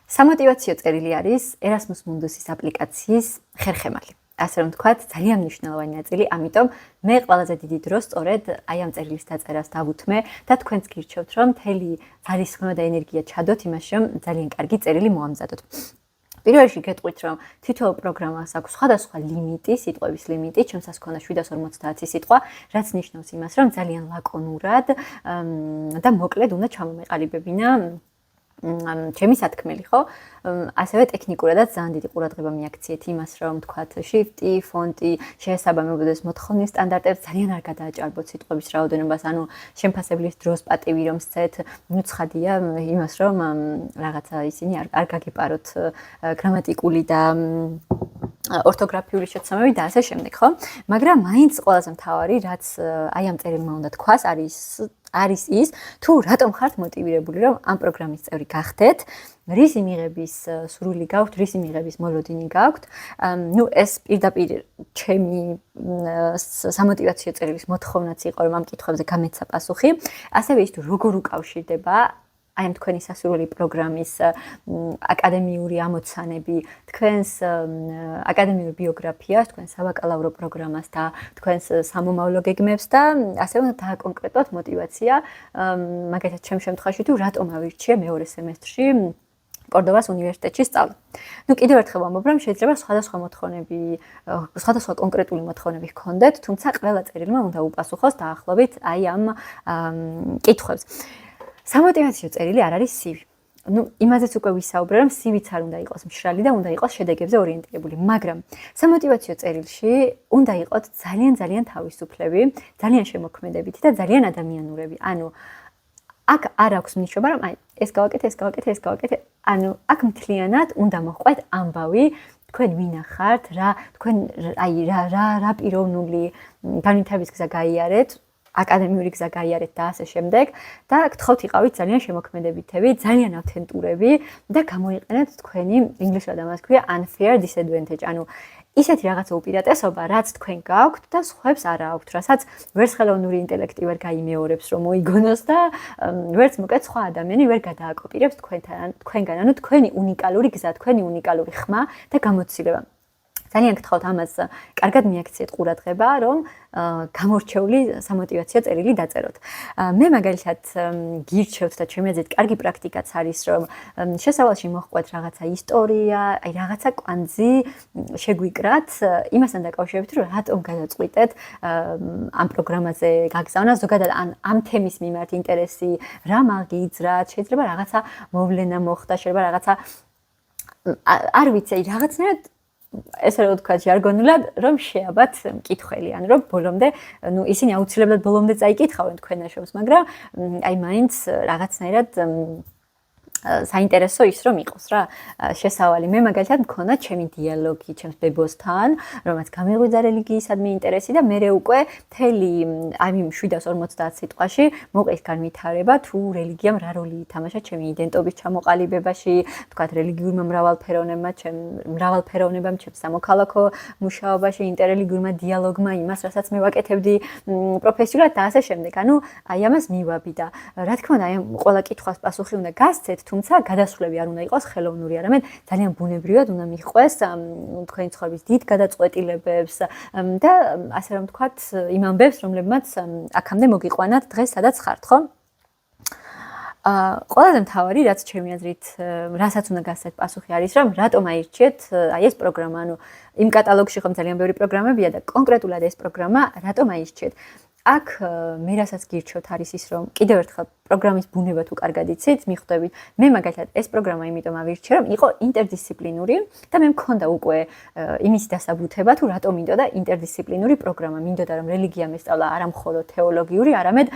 სამოტივაციო წერილი არის Erasmus Mundus-ის აპლიკაციის ხერხემალი. ასე რომ ვთქვათ, ძალიან მნიშვნელოვანი ნაწილი, ამიტომ მე ყველაზე დიდი დრო სწორედ აი ამ წერილის დაწერას დავუთმე და თქვენც გირჩევთ, რომ მთელი ძალისხმევა და ენერგია ჩადოთ იმაში, რომ ძალიან კარგი წერილი მოამზადოთ. პირველ რიგში გეტყვით, რომ თითოეულ პროგრამას აქვს სხვადასხვა ლიმიტი, სიტყვების ლიმიტი, ჩემსაც ჰქონდა 750 სიტყვა, რაც ნიშნავს იმას, რომ ძალიან ლაკონურად და მოკლედ უნდა ჩამომეყალიბებინა ჩემი სათქმელი, ხო? ასევე ტექნიკურადაც ძალიან დიდი ყურადღება მიაქციეთ იმას, რომ თქვათ, შრიფტი, ფონტი შეესაბამებოდეს მოთხოვნის სტანდარტებს, ძალიან არ გადააჭარბოთ სიტყვების რაოდენობას, ანუ შემფასებლის დროს პატივი რომ სცეთ, ნუ ცხადია იმას, რომ რაღაცა ისინი არ გაგიპაროთ გრამატიკული და ორთოგრაფიული შეცდომები და ასე შემდეგ, ხო? მაგრამ მაინც ყველაზე მთავარი, რაც აი ამ წერილმა უნდა თქვას, არის ის, თუ რატომ ხართ მოტივირებული, რომ ამ პროგრამის წევრი გახდეთ, რისი მიღების სურვილი გაქვთ, რისი მიღების მოლოდინი გაქვთ. ნუ ეს პირდაპირ ჩემი სამოტივაციო წერილის მოთხოვნაც იყო, რომ ამ კითხვებზე გამეცა პასუხი. ასევე ის თუ როგორ უკავშირდება აი ამ თქვენი სასურველი პროგრამის აკადემიური ამოცანები, თქვენს აკადემიურ ბიოგრაფიას, თქვენს საბაკალავრო პროგრამას და თქვენს სამომავლო გეგმებს და ასე უნდა დააკონკრეტოთ მოტივაცია, მაგალითად ჩემ შემთხვევაში თუ რატომ ავირჩიე მეორე სემესტრში კორდოვას უნივერსიტეტში სწავლა. ნუ კიდევ ერთხელ ვამბობ, რომ შეიძლება სხვადასხვა მოთხოვნები, სხვადასხვა კონკრეტული მოთხოვნები ჰქონდეთ, თუმცა ყველა წერილმა უნდა უპასუხოს დაახლოებით აი ამ კითხვებს. სამოტივაციო წერილი არ არის CV. ნუ იმაზეც უკვე ვისაუბრე, რომ CV-ც არ უნდა იყოს მშრალი და უნდა იყოს შედეგებზე ორიენტირებული, მაგრამ სამოტივაციო წერილში უნდა იყოს ძალიან თავისუფლები, ძალიან შემოქმედებითი და ძალიან ადამიანურები. ანუ აქ არ აქვს მნიშვნელობა, რომ აი ეს გავაკეთე. ანუ აქ მთლიანად უნდა მოჰყვეთ ამბავი, თქვენ ვინახართ, თქვენ აი რა პიროვნული განვითარების გზა გაიარეთ, აკადემიური გზა გაიარეთ და ასე შემდეგ და გთხოვთ იყავით ძალიან შემოქმედებითები, ძალიან ავთენტურები და გამოიყენეთ თქვენი ინგლისურად ამას ქვია unfair disadvantage, ანუ ისეთი რაღაცა უპირატესობა, რაც თქვენ გაქვთ და სხვებს არ აქვთ, რასაც ვერც ხელოვნური ინტელექტი ვერ გაიმეორებს, რომ მოიგონოს და ვერც მოკლედ სხვა ადამიანი ვერ გადააკოპირებს თქვენგან, ანუ თქვენი უნიკალური გზა, თქვენი უნიკალური ხმა და გამოცდილება. ძალიან გთხოვთ ამას კარგად მიაქციეთ ყურადღება, რომ გამორჩეული სამოტივაციო წერილი დაწეროთ. მე მაგალითად გირჩევთ და ჩემი აზრით კარგი პრაქტიკაც არის, რომ შესავალში მოჰყვეთ რაღაცა ისტორია, აი რაღაცა კვანძი შეგვიკრათ, იმასთან დაკავშირებით, რომ რატომ გადაწყვიტეთ ამ პროგრამაზე გაგზავნა, ზოგადად ამ თემის მიმართ ინტერესი რა მაგიძრათ, შეიძლება რაღაცა მოვლენა მოხდა, შეიძლება რაღაცა არ ვიცი, რაღაცნაირად ესე რომ ვთქვათ ჟარგონულად, რომ შეაბათ მკითხველი, ანუ რომ ბოლომდე, ნუ ისინი აუცილებლად ბოლომდე წაიკითხავენ თქვენ ნაშრომს, მაგრამ აი მაინც რაღაცნაირად საინტერესო ის რომ იყოს რა შესავალი. მე მაგალითად მქონდა ჩემი დიალოგი ჩემს ბებოსთან, რომელსაც გამიღვიძა რელიგიისადმი ინტერესი და მე უკვე მთელი აი 750 სიტყვაში მოყის განვითარება თუ რელიგიამ რა როლი ითამაშა ჩემი იდენტობის ჩამოყალიბებაში, თქვათ რელიგიურმა მრავალფეროვნებამ, ჩემს სამოქალაქო მუშაობაში, ინტერრელიგიურმა დიალოგმა, იმას, რასაც მე ვაკეთებდი პროფესიულად და ასე შემდეგ. ანუ აი ამას მივაბი და რა თქმა უნდა, აი ყველა კითხვას პასუხი უნდა გასცეთ, თუმცა გადასვლები არ უნდა იყოს ხელოვნური, არამედ ძალიან ბუნებრივად უნდა მიჰყვეს თქვენი ცხოვრების დიდ გადაწყვეტილებებს და ასე რომ ვთქვათ, იმ ამბებს, რომლებმაც აქამდე მოგიყვანათ დღეს სადაც ხართ, ხო? ყველაზე მთავარი, რაც ჩემი აზრით, რასაც უნდა გასცეთ პასუხი არის, რომ რატომ აირჩიეთ აი ეს პროგრამა, ანუ იმ კატალოგში ხომ ძალიან ბევრი პროგრამებია და კონკრეტულად ეს პროგრამა რატომ აირჩიეთ? აქ მე რასაც გირჩევთ არის ის, რომ კიდევ ერთხელ პროგრამის ბუნება თუ კარგად იცით, მიხვდებით. მე მაგალითად ეს პროგრამა იმიტომ ავირჩიე, რომ იყო ინტერდისციპლინური და მე მქონდა უკვე იმის დასაბუთება, თუ რატომ მინდოდა ინტერდისციპლინური პროგრამა. მინდოდა რომ რელიგია მესწავლა არა მხოლოდ თეოლოგიური, არამედ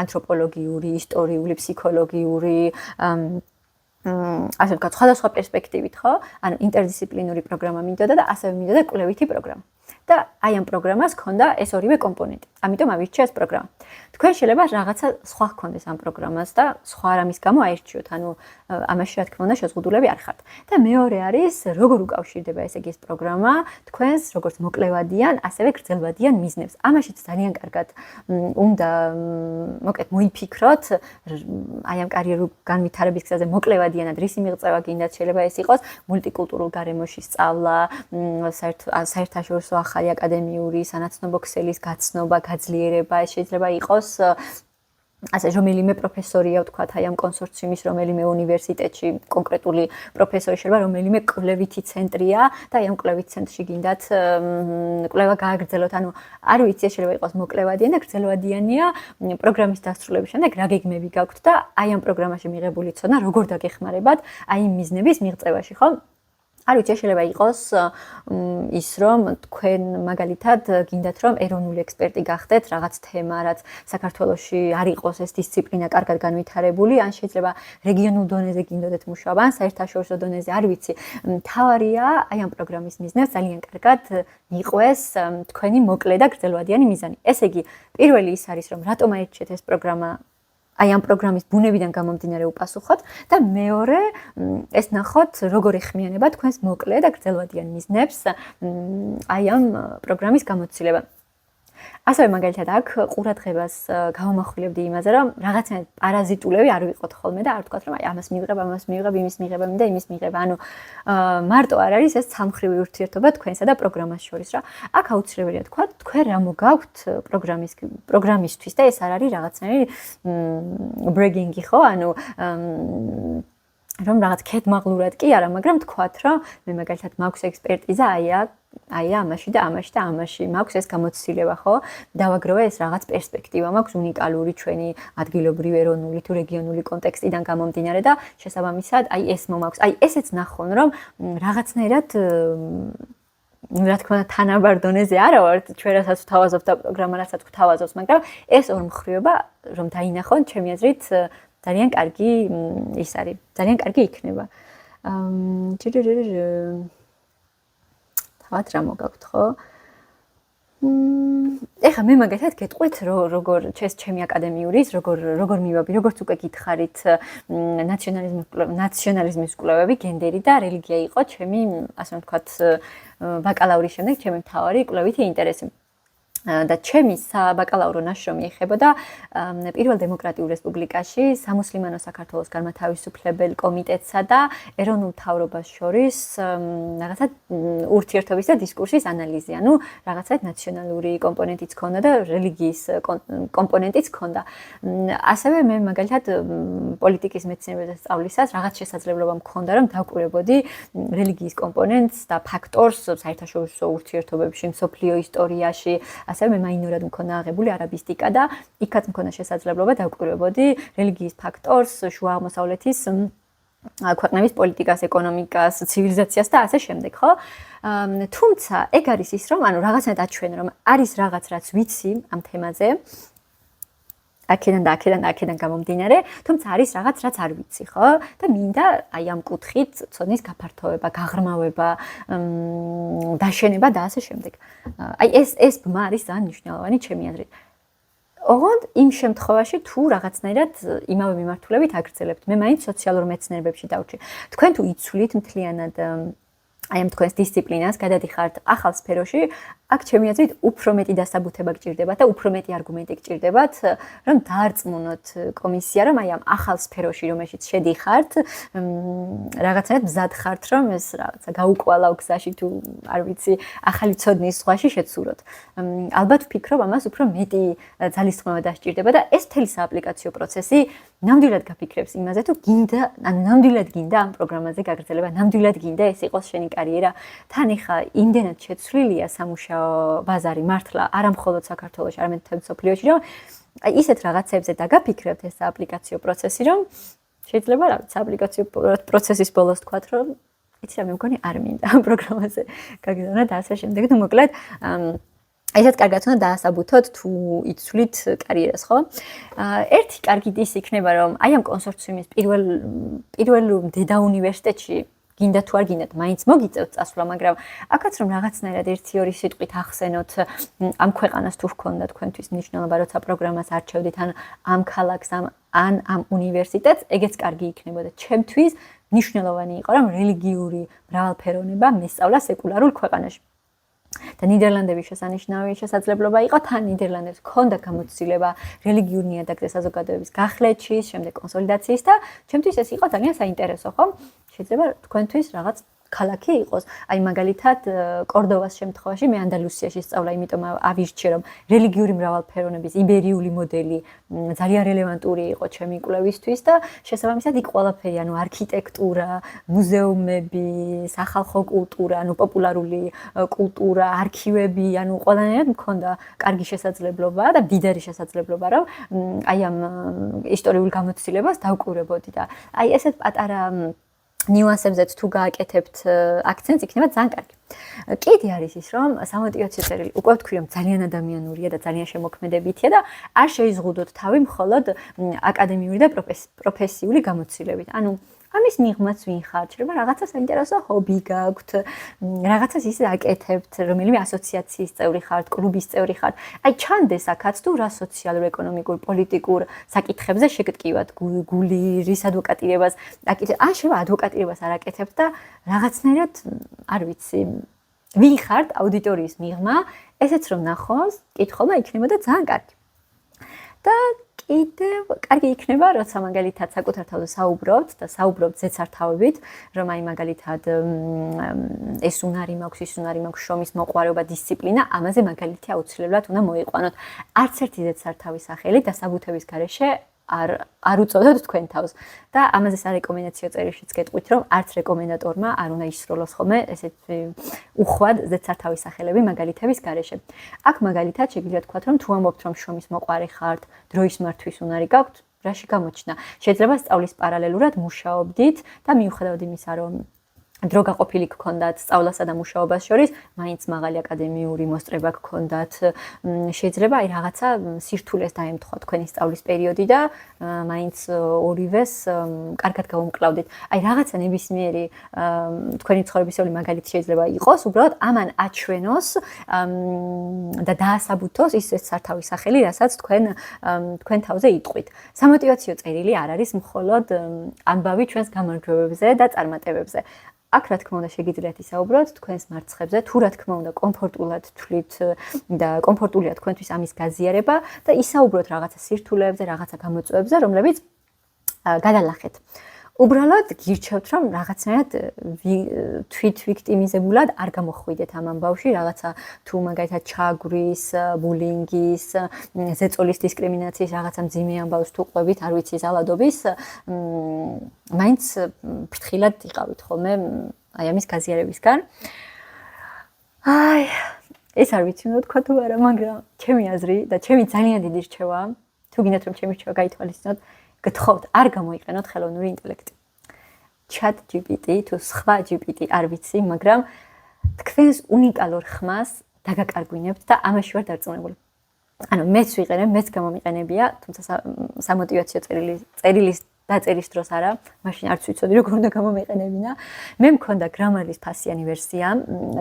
ანთროპოლოგიური, ისტორიული, ფსიქოლოგიური, ასე ვთქვათ, სხვადასხვა პერსპექტივით, ხო? ანუ ინტერდისციპლინური პროგრამა მინდოდა და ასევე მინდოდა კვლევითი პროგრამა. და აი ამ პროგრამას ჰქონდა ეს ორივე კომპონენტი. ამიტომ ავირჩიე ეს პროგრამა. თქვენ შეიძლება რაღაცა სხვა გქონდეს ამ პროგრამას და სხვა რამის გამო აირჩიოთ. ანუ ამაში რა თქმა უნდა შეზღუდულები არ ხართ. და მეორე არის როგორ უკავშირდება ესე იგი ეს პროგრამა თქვენს როგორც მოკლევადიან, ასევე გრძელვადიან მიზნებს. ამაშიც ძალიან კარგად უნდა მოკლედ მოიფიქროთ აი ამ კარიერულ განვითარების გზაზე მოკლევადიანად რისი მიღწევა გინდათ, შეიძლება ეს იყოს მულტიკულტურულ გარემოში სწავლა, საერთაშორისო ახალი აკადემიური სანაცნობო ქსელის გაცნობა, გაძლიერება, შეიძლება იყოს ასე რომელიმე პროფესორია ვთქვათ აი ამ კონსორციუმის რომელიმე უნივერსიტეტში კონკრეტული პროფესორი შეიძლება რომელიმე კვლევითი ცენტრია და აი ამ კვლევით ცენტრში გინდათ კვლევა გააგრძელოთ. ანუ არ ვიცი შეიძლება იყოს მოკლევადიანი და გრძელვადიანია პროგრამის დასრულების შემდეგ რა გეგმები გაქვთ და აი ამ პროგრამაში მიღებული ცოდნა როგორ დაგეხმარებათ აი იმ მიზნების მიღწევაში, ხო? არ ვიცი, შეიძლება იყოს ის, რომ თქვენ მაგალითად გინდათ, რომ ეროვნული ექსპერტი გახდეთ რაღაც თემა, რაც საქართველოში არ იყოს ეს დისციპლინა კარგად განვითარებული, ან შეიძლება რეგიონულ დონეზე გინდოდეთ მუშაობა, ან საერთაშორისო დონეზე, არ ვიცი. მთავარია აი ამ პროგრამის მიზნებს ძალიან კარგად მიყვეს თქვენი მოკლე და გრძელვადიანი მიზანი. ესე იგი, პირველი ის არის, რომ რატომ აირჩიეთ ეს პროგრამა აი ამ პროგრამის ბუნებიდან გამომდინარე უპასუხოთ და მეორე ეს ნახოთ როგორ ეხმიანება თქვენს მოკლე და გრძელვადიან მიზნებს აი ამ პროგრამის გამოცდილება. ასევე მაგალითად აქ ყურადღებას გავამახვილებდი იმაზე, რომ რაღაცნაირად პარაზიტულები არ ვიყოთ ხოლმე და არ ვთქვათ, რომ აი ამას მივიღებ, იმის მიღება მინდა, იმის მიღება. ანუ მარტო არ არის ეს სამხრივი ურთიერთობა თქვენსა და პროგრამას შორის რა. აქ აუცილებელია თქვათ, თქვენ რა მოგაქვთ პროგრამისთვის და ეს არ არის რაღაცნაირი ბრეგინგი, ხო? ანუ რომ რაღაც ქეთმაღლურად კი არა, მაგრამ თქვათ, რომ მე მაგალითად მაქვს ექსპერტიზა აი ამაში და ამაში და ამაში მაქვს ეს გამოცდილება, ხო? დავაგროვე ეს რაღაც პერსპექტივა მაქვს უნიკალური ჩვენი ადგილობრივი ეროვნული თუ რეგიონული კონტექსტიდან გამომდინარე და შესაბამისად აი ეს მომაქვს. აი ესეც ნახონ, რომ რაღაცნაირად რა თქმა უნდა თანაბარ დონეზე არა ვართ ჩვენ რასაც ვთავაზობთ და პროგრამა რასაც ვთავაზობს, მაგრამ ეს ორ მხრივება რომ დაინახონ, ჩემი აზრით ძალიან კარგი ის არის, ძალიან კარგი იქნება. თავად რა მოგაქვთ, ხო? ეხლა მე მაგალითად გეტყვით, როგორ ჩემი აკადემიურის, როგორ მივაბი, როგორც უკვე გითხარით, ნაციონალიზმის კვლევები, გენდერი და რელიგია იყო ჩემი, ასე ვთქვათ, ბაკალავრის შემდეგ ჩემი მთავარი კვლევითი ინტერესი. და ჩემი საბაკალავრო ნაშრომი ეხებოდა პირველ დემოკრატიულ რესპუბლიკაში სამუსლიმანო საქართველოს განმათავისუფლებელ კომიტეტსა და ეროვნულ მთავრობას შორის რაღაცა ურთიერთობის და დისკურსის ანალიზი. ანუ რაღაცა ნაციონალური კომპონენტიც ჰქონდა და რელიგიის კომპონენტიც ჰქონდა. ასევე მე მაგალითად პოლიტიკის მეცნიერებათა სწავლისას რაღაც შესაძლებლობა მქონდა, რომ დავკვირვებოდი რელიგიის კომპონენტს და ფაქტორს საერთაშორისო ურთიერთობებში, მსოფლიო ისტორიაში. ასევე მე მაინორად მქონდა აღებული არაბისტიკა და იქაც მქონდა შესაძლებლობა დავკვირვებოდი რელიგიის ფაქტორს, შუა აღმოსავლეთის ქვეყნების პოლიტიკას, ეკონომიკას, ცივილიზაციას და ასე შემდეგ, ხო? თუმცა ეგ არის ის, რომ ანუ რაღაცნაირად აჩვენე, რომ არის რაღაც, რაც ვიცი ამ თემაზე. აქედან გამომდინარე, თუმცა არის რაღაც, რაც არ ვიცი, ხო? და მინდა აი ამ კუთხით ცოდნის გაფართოება, გაღრმავება, დაშენება და ასე შემდეგ. აი ეს ბმა არის ძალიან მნიშვნელოვანი ჩემი აზრით. ოღონდ იმ შემთხვევაში თუ რაღაცნაირად იმავე მიმართულებით აგრძელებთ, მე მაინც სოციალურ მეცნიერებებში დავრჩი. თქვენ თუ იცვლით მთლიანად აი ამ თქვენს დისციპლინას, გადადიხართ ახალ სფეროში, აქ ჩემი აზრით უფრო მეტი დასაბუთება გჭირდებათ და უფრო მეტი არგუმენტი გჭირდებათ, რომ დაარწმუნოთ კომისია, რომ აი ამ ახალ სფეროში, რომელშიც შედიხართ, რაღაცნაირად მზად ხართ, რომ ეს რაღაცა გაუკვალავ გზაში თუ არ ვიცი, ახალი ცოდნის ზღვაში შეცუროთ. ალბათ ვფიქრობ, ამას უფრო მეტი ძალისხმევა დასჭირდება და ეს მთელი სააპლიკაციო პროცესი ნამდვილად გაფიქრებს იმაზე, თუ გინდა, ანუ ნამდვილად გინდა ამ პროგრამაზე გაგრძელება, ნამდვილად გინდა ეს იყოს შენი კარიერა. თან ეხა იმდენად შეცვლილია სამუშაო ბაზარი მართლა არა მხოლოდ საქართველოში, არამედ მთელ მსოფლიოში, რომ აი ისეთ რაღაცებზე დაგაფიქრებთ ეს სააპლიკაციო პროცესი, რომ შეიძლება რა ვიცი, სააპლიკაციო პროცესის ბოლოს თქვათ, რომ იცი რა მე მგონი არ მინდა ამ პროგრამაზე გაგზავნა და ასე შემდეგ. და მოკლედ ესეც კარგად უნდა დაასაბუთოთ თუ იცვლით კარიერას, ხო? ერთი კარგი ის იქნება, რომ აი ამ კონსორციუმის პირველ დედა უნივერსიტეტში გინდა თუ არ გინდათ, მაინც მოგიწევთ წასვლა, მაგრამ აქაც რომ რაღაცნაირად 1-2 სიტყვით ახსენოთ ამ ქვეყანას თუ ჰქონდა თქვენთვის მნიშვნელობა, როცა პროგრამას არჩევდით, ან ამ ქალაქს, ან ამ უნივერსიტეტს, ეგეც კარგი იქნებოდა. ჩემთვის მნიშვნელოვანი იყო, რომ რელიგიური მრავალფეროვნება მესწავლა სეკულარულ ქვეყანაში. და ნიდერლანდების შესანიშნავი შესაძლებლობა იყო, თან ნიდერლანდებს ჰქონდა გამოცდილება რელიგიური ნიადაგზე საზოგადოების გახლეჩის, შემდეგ კონსოლიდაციის და ჩემთვის ეს იყო ძალიან საინტერესო, ხო? შეიძლება თქვენთვის რაღაც ქალაქი იყოს. აი მაგალითად კორდოვას შემთხვევაში მე ანდალუსიაში სწავლა, იმიტომ ავირჩიე რომ რელიგიური მრავალფეროვნების იბერიული მოდელი ძალიან რელევანტური იყო ჩემი კვლევისთვის და შესაბამისად იქ ყველაფერი, ანუ არქიტექტურა, მუზეუმები, სახალხო კულტურა, ანუ პოპულარული კულტურა, არქივები, ანუ ყველანაირად მქონდა კარგი შესაძლებლობა და დიდარი შესაძლებლობა, რომ აი ამ ისტორიულ გამოცდილებას დავკვირვებოდი და აი ესეთ პატარა ნიუანსებზეც თუ გააკეთებთ აქცენტს, იქნება ძალიან კარგი. კიდე არის ის, რომ სამოტივაციო წერილი უკვე ვთქვი, რომ ძალიან ადამიანურია და ძალიან შემოქმედებითია და არ შეიზღუდოთ თავი მხოლოდ აკადემიური და პროფესიული გამოცდილებით. ანუ ამის მიღმაც ვინ ხართ, შეიძლება რაღაცა საინტერესო ჰობი გაქვთ, რაღაცას ისე აკეთებთ, რომელიმე ასოციაციის წევრი ხართ, კლუბის წევრი ხართ. აი ჩანდეს აქაც თუ რა სოციალურ, ეკონომიკურ, პოლიტიკურ საკითხებზე შეგტკივათ გული, რის ადვოკატირებას აკეთებთ. ან შეიძლება ადვოკატირებას არ აკეთებთ და რაღაცნაირად, არ ვიცი, ვინ ხართ აუდიტორიის მიღმა, ესეც რომ ნახოს, კითხულმა იქნებოდა ძალიან კარგი. და კიდევ კარგი იქნება, როცა მაგალითად საკუთარ თავზე საუბრობთ და საუბრობთ ზეცართავებით, რომ აი მაგალითად ეს უნარი მაქვს, ის უნარი მაქვს, შრომის მოყვარეობა, დისციპლინა, ამაზე მაგალითი აუცილებლად უნდა მოიყვანოთ. არც ერთი ზეცართავის სახელი დასაბუთების გარეშე არ უწოდოთ თქვენ თავს და ამაზე სარეკომენდაციო წერილშიც გეტყვით, რომ არც რეკომენდატორმა არ უნდა ისროლოს ხოლმე ესეთ უხვად ზეცართავის სახელები მაგალითების გარეშე. აქ მაგალითად შეგვიძლია თქვათ, რომ თუ ამბობთ, რომ შრომის მოყვარე ხართ, დროის მართვის უნარი გაქვთ, რაში გამოჩნდა? შეიძლება სწავლის პარალელურად მუშაობდით და მიუხედავად იმისა, რომ დრო გაყოფილი გქონდათ სწავლასა და მუშაობას შორის, მაინც მაღალი აკადემიური მოსწრება გქონდათ. შეიძლება აი რაღაცა სირთულეს დაემთხვა თქვენი სწავლის პერიოდი და მაინც ორივეს კარგად გაუმკლავდით. აი რაღაცა ნებისმიერი თქვენი ცხოვრებისეული მაგალითი შეიძლება იყოს, უბრალოდ ამან აჩვენოს და დაასაბუთოს ის სათავის სახელი, რასაც თქვენ თავზე იტყვით. სამოტივაციო წერილი არ არის მხოლოდ ამბავი ჩვენს გამარჯვებებზე და წარმატებებზე. აქ რა თქმა უნდა შეგიძლიათ ისაუბროთ თქვენს მარცხებზე, თუ რა თქმა უნდა კომფორტულად თვლით და კომფორტულია თქვენთვის ამის გაზიარება და ისაუბროთ რაღაცა სირთულეებზე, რაღაცა გამოწვევებზე, რომლებიც გადალახეთ. უბრალოდ გირჩევთ, რომ რაღაცნაირად თვით ვიქტიმიზებულად არ გამოხვიდეთ ამ ამბავში, რაღაცა თუ მაგალითად ჩაგვრის, ბულინგის, ზეწოლის დისკრიმინაციის რაღაცა მძიმე ამბავს თუ ყვებით, არ ვიცი ზალადობის, მაინც ფრთხილად იყავით ხოლმე აი ამის გაზიარებისგან. აი, ეს არ ვიცი უნდა თქვა თუ არა, მაგრამ ჩემი აზრი და ჩემი ძალიან დიდი რჩევა, თუ გინდათ რომ ჩემი რჩევა გაითვალისწინოთ, გთხოვთ, არ გამოიყენოთ ხელოვნური ინტელექტი. Chat GPT თუ სხვა GPT არ ვიცი, მაგრამ თქვენს უნიკალურ ხმას დაგაკარგვინებთ და ამაში ვარ დარწმუნებული. ანუ მეც ვიყენებ, მეც გამომიყენებია, თუმცა სამოტივაციო წერილის დაწერის დროს არა, მაშინ არც ვიცოდი როგორ უნდა გამომეყენებინა. მე მქონდა გრამარის ფასიანი ვერსია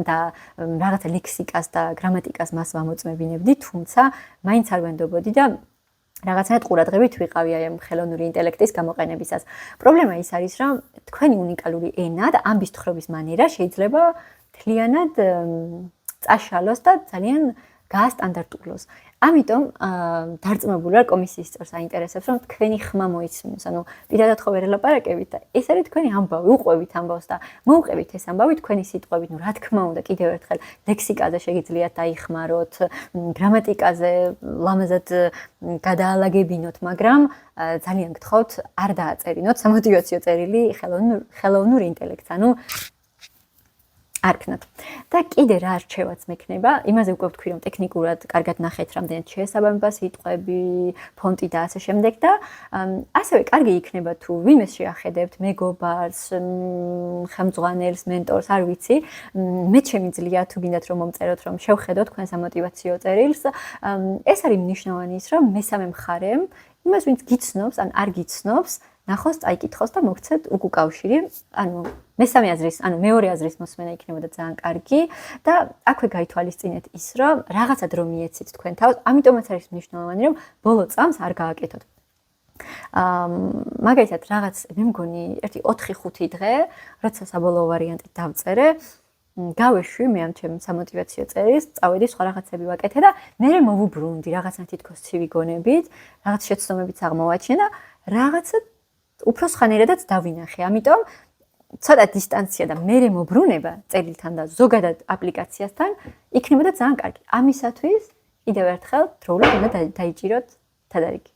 და რაღაცა ლექსიკას და გრამატიკას მას ვამოწმებინებდი, თუმცა მაინც არ ვენდობოდი და რაღაცნაირად ყურადღებით ვიყავი აი ამ ხელოვნური ინტელექტის გამოყენებისას. პრობლემა ის არის, რომ თქვენი უნიკალური ენა და ამბის თხრობის მანერა შეიძლება მთლიანად წაშალოს და ძალიან გაასტანდარტულოს. ამიტომ დარწმუნებული ვარ კომისიის წევრს აინტერესებს, რომ თქვენი ხმა მოისმინოს. ანუ პირადად ხო ვერ ელაპარაკებით და ეს არის თქვენი ამბავი, უყვებით ამბავს და მოუყევით ეს ამბავი თქვენი სიტყვებით. ნუ რა თქმა უნდა, კიდევ ერთხელ ლექსიკაზე შეგიძლიათ დაიხმაროთ, გრამატიკაზე ლამაზად გადაალაგებინოთ, მაგრამ ძალიან გთხოვთ, არ დააწერინოთ სამოტივაციო წერილი ხელოვნურ ინტელექტს. ანუ არქნათ. და კიდე რა რჩევაც მექნება, იმაზე უკვე ვთქვი, რომ ტექნიკურად კარგად ნახეთ, რამდენად შეესაბამება სიტყვები, ფონტი და ასე შემდეგ და ასევე კარგი იქნება თუ ვინმეს შეახედებთ, მეგობარს, ხელმძღვანელს, მენტორს, არ ვიცი, მე შემიძლია თუ გინდათ რომ მომწეროთ, რომ შევხედოთ თქვენ სამოტივაციო წერილს. ეს არის მნიშვნელოვანი ის, რომ მესამე მხარემ იმას ვინც გიცნობს, ან არ გიცნობს, ნახოს, წაიკითხოს და მოგცეთ უკუკავშირი. ანუ მესამე აზრის, ანუ მეორე აზრის მოსმენა იქნებოდა ძალიან კარგი და აქვე გაითვალისწინეთ ის, რომ რაღაცა დრო მიეცით თქვენ თავს, ამიტომაც არის მნიშვნელოვანი, რომ ბოლო წამს არ გააკეთოთ. მაგალითად, რაღაც მე მგონი 4-5 დღე, როცა საბოლოო ვარიანტი დავწერე, გავეშვი მე ამ ჩემ სამოტივაციო წერილს, წავედი სხვა რაღაცები ვაკეთე და მე მოვუბრუნდი რაღაცა თითქოს ცივი გონებით, რაღაც შეცდომებიც აღმოვაჩინე და რაღაცა უფრო სხვანაირადაც დავინახე. ამიტომ ცოტა დისტანცია და მე მობრუნება წერილთან და ზოგადად აპლიკაციასთან იქნებოდა ძალიან კარგი. ამისათვის კიდევ ერთხელ დროულად უნდა დაიჭიროთ თადარიგი.